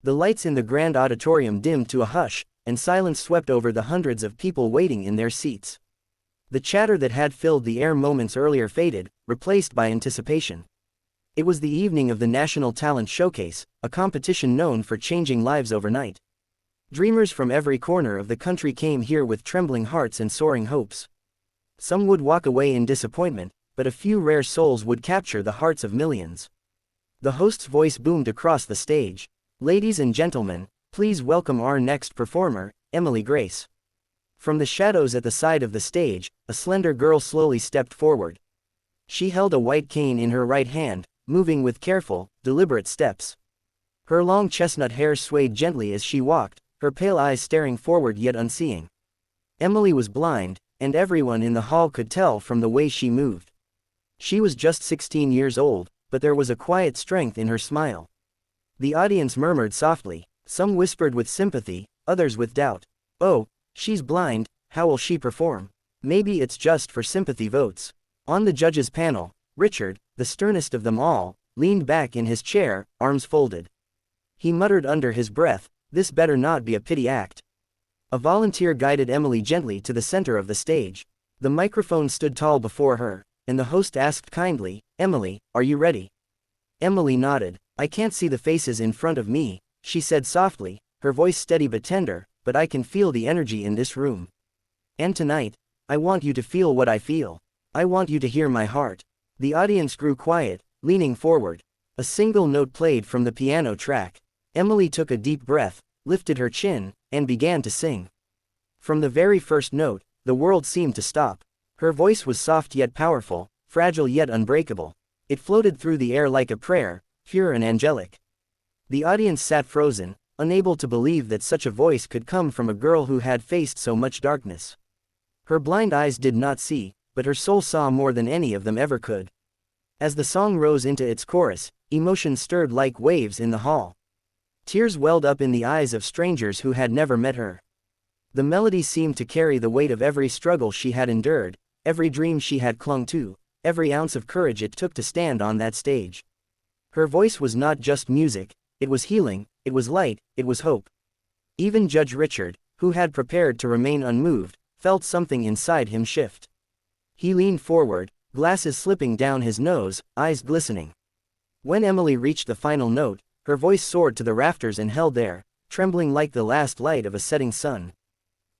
The lights in the grand auditorium dimmed to a hush, and silence swept over the hundreds of people waiting in their seats. The chatter that had filled the air moments earlier faded, replaced by anticipation. It was the evening of the National Talent Showcase, a competition known for changing lives overnight. Dreamers from every corner of the country came here with trembling hearts and soaring hopes. Some would walk away in disappointment, but a few rare souls would capture the hearts of millions. The host's voice boomed across the stage. "Ladies and gentlemen, please welcome our next performer, Emily Grace." From the shadows at the side of the stage, a slender girl slowly stepped forward. She held a white cane in her right hand, moving with careful, deliberate steps. Her long chestnut hair swayed gently as she walked, her pale eyes staring forward yet unseeing. Emily was blind, and everyone in the hall could tell from the way she moved. She was just 16 years old, but there was a quiet strength in her smile. The audience murmured softly, some whispered with sympathy, others with doubt. "Oh, she's blind, how will she perform? Maybe it's just for sympathy votes." On the judges' panel, Richard, the sternest of them all, leaned back in his chair, arms folded. He muttered under his breath, "This better not be a pity act." A volunteer guided Emily gently to the center of the stage. The microphone stood tall before her, and the host asked kindly, "Emily, are you ready?" Emily nodded. "I can't see the faces in front of me," she said softly, her voice steady but tender, "but I can feel the energy in this room. And tonight, I want you to feel what I feel. I want you to hear my heart." The audience grew quiet, leaning forward. A single note played from the piano track. Emily took a deep breath, lifted her chin, and began to sing. From the very first note, the world seemed to stop. Her voice was soft yet powerful, fragile yet unbreakable. It floated through the air like a prayer, pure and angelic. The audience sat frozen, unable to believe that such a voice could come from a girl who had faced so much darkness. Her blind eyes did not see, but her soul saw more than any of them ever could. As the song rose into its chorus, emotion stirred like waves in the hall. Tears welled up in the eyes of strangers who had never met her. The melody seemed to carry the weight of every struggle she had endured, every dream she had clung to, every ounce of courage it took to stand on that stage. Her voice was not just music, it was healing, it was light, it was hope. Even Judge Richard, who had prepared to remain unmoved, felt something inside him shift. He leaned forward, glasses slipping down his nose, eyes glistening. When Emily reached the final note, her voice soared to the rafters and held there, trembling like the last light of a setting sun.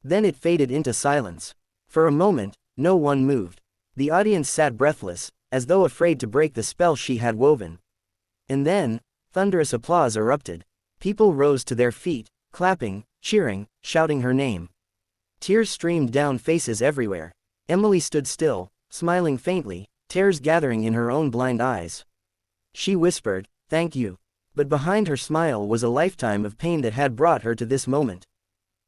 Then it faded into silence. For a moment, no one moved. The audience sat breathless, as though afraid to break the spell she had woven. And then, thunderous applause erupted. People rose to their feet, clapping, cheering, shouting her name. Tears streamed down faces everywhere. Emily stood still, smiling faintly, tears gathering in her own blind eyes. She whispered, "Thank you." But behind her smile was a lifetime of pain that had brought her to this moment.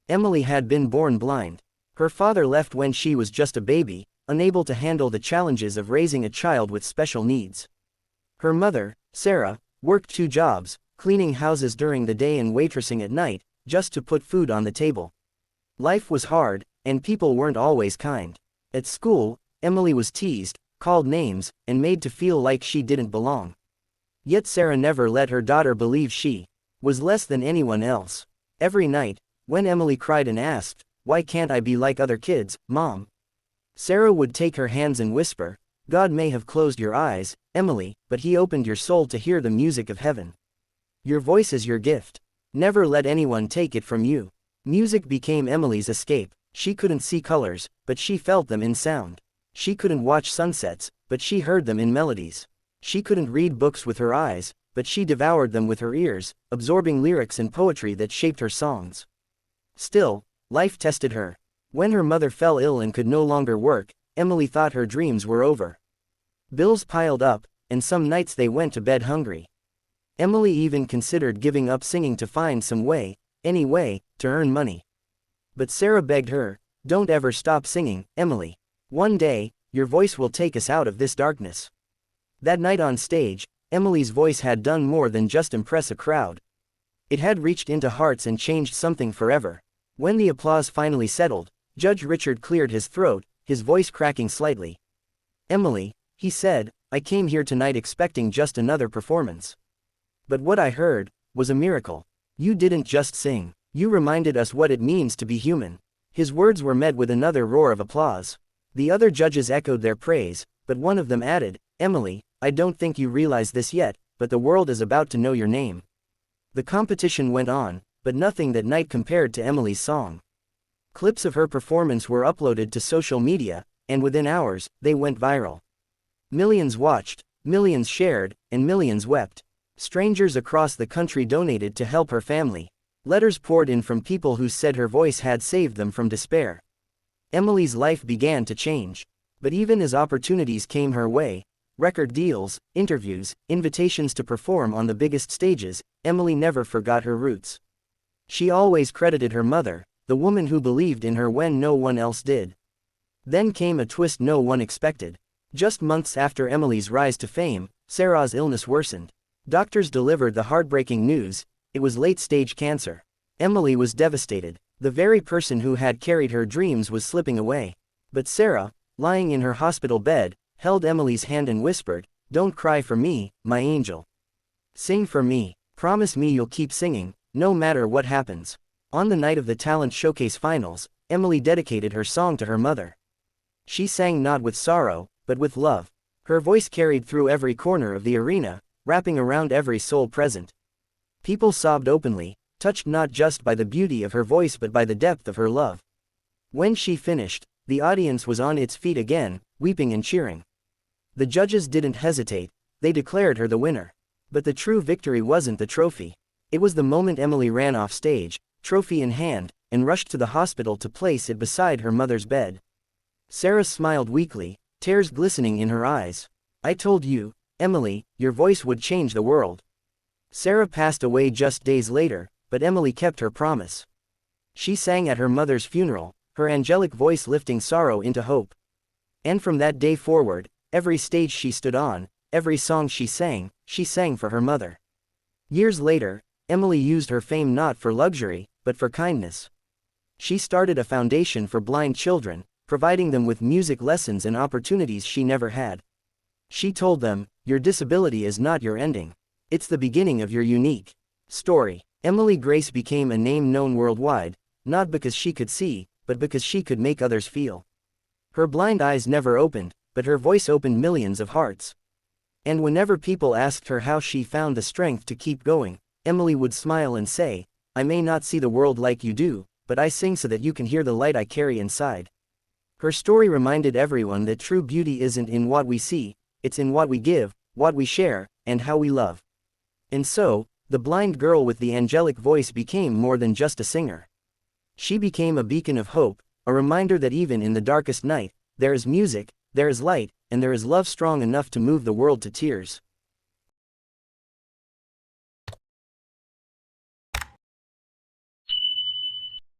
Emily had been born blind. Her father left when she was just a baby, unable to handle the challenges of raising a child with special needs. Her mother, Sarah, worked 2 jobs, cleaning houses during the day and waitressing at night, just to put food on the table. Life was hard, and people weren't always kind. At school, Emily was teased, called names, and made to feel like she didn't belong. Yet Sarah never let her daughter believe she was less than anyone else. Every night, when Emily cried and asked, "Why can't I be like other kids, Mom?" Sarah would take her hands and whisper, "God may have closed your eyes, Emily, but He opened your soul to hear the music of heaven. Your voice is your gift. Never let anyone take it from you." Music became Emily's escape. She couldn't see colors, but she felt them in sound. She couldn't watch sunsets, but she heard them in melodies. She couldn't read books with her eyes, but she devoured them with her ears, absorbing lyrics and poetry that shaped her songs. Still, life tested her. When her mother fell ill and could no longer work, Emily thought her dreams were over. Bills piled up, and some nights they went to bed hungry. Emily even considered giving up singing to find some way, any way, to earn money. But Sarah begged her, "Don't ever stop singing, Emily. One day, your voice will take us out of this darkness." That night on stage, Emily's voice had done more than just impress a crowd. It had reached into hearts and changed something forever. When the applause finally settled, Judge Richard cleared his throat, his voice cracking slightly. "Emily," he said, "I came here tonight expecting just another performance. But what I heard was a miracle. You didn't just sing. You reminded us what it means to be human." His words were met with another roar of applause. The other judges echoed their praise, but one of them added, "Emily, I don't think you realize this yet, but the world is about to know your name." The competition went on, but nothing that night compared to Emily's song. Clips of her performance were uploaded to social media, and within hours, they went viral. Millions watched, millions shared, and millions wept. Strangers across the country donated to help her family. Letters poured in from people who said her voice had saved them from despair. Emily's life began to change. But even as opportunities came her way, record deals, interviews, invitations to perform on the biggest stages, Emily never forgot her roots. She always credited her mother, the woman who believed in her when no one else did. Then came a twist no one expected. Just months after Emily's rise to fame, Sarah's illness worsened. Doctors delivered the heartbreaking news: it was late-stage cancer. Emily was devastated. The very person who had carried her dreams was slipping away. But Sarah, lying in her hospital bed, held Emily's hand and whispered, "Don't cry for me, my angel. Sing for me. Promise me you'll keep singing, no matter what happens." On the night of the Talent Showcase finals, Emily dedicated her song to her mother. She sang not with sorrow, but with love. Her voice carried through every corner of the arena, wrapping around every soul present. People sobbed openly, touched not just by the beauty of her voice but by the depth of her love. When she finished, the audience was on its feet again, weeping and cheering. The judges didn't hesitate, they declared her the winner. But the true victory wasn't the trophy. It was the moment Emily ran off stage, trophy in hand, and rushed to the hospital to place it beside her mother's bed. Sarah smiled weakly, tears glistening in her eyes. "I told you, Emily, your voice would change the world." Sarah passed away just days later, but Emily kept her promise. She sang at her mother's funeral, her angelic voice lifting sorrow into hope. And from that day forward, every stage she stood on, every song she sang for her mother. Years later, Emily used her fame not for luxury, but for kindness. She started a foundation for blind children, providing them with music lessons and opportunities she never had. She told them, "Your disability is not your ending. It's the beginning of your unique story." Emily Grace became a name known worldwide, not because she could see, but because she could make others feel. Her blind eyes never opened, but her voice opened millions of hearts. And whenever people asked her how she found the strength to keep going, Emily would smile and say, "I may not see the world like you do, but I sing so that you can hear the light I carry inside." Her story reminded everyone that true beauty isn't in what we see, it's in what we give, what we share, and how we love. And so, the blind girl with the angelic voice became more than just a singer. She became a beacon of hope, a reminder that even in the darkest night, there is music, there is light, and there is love strong enough to move the world to tears.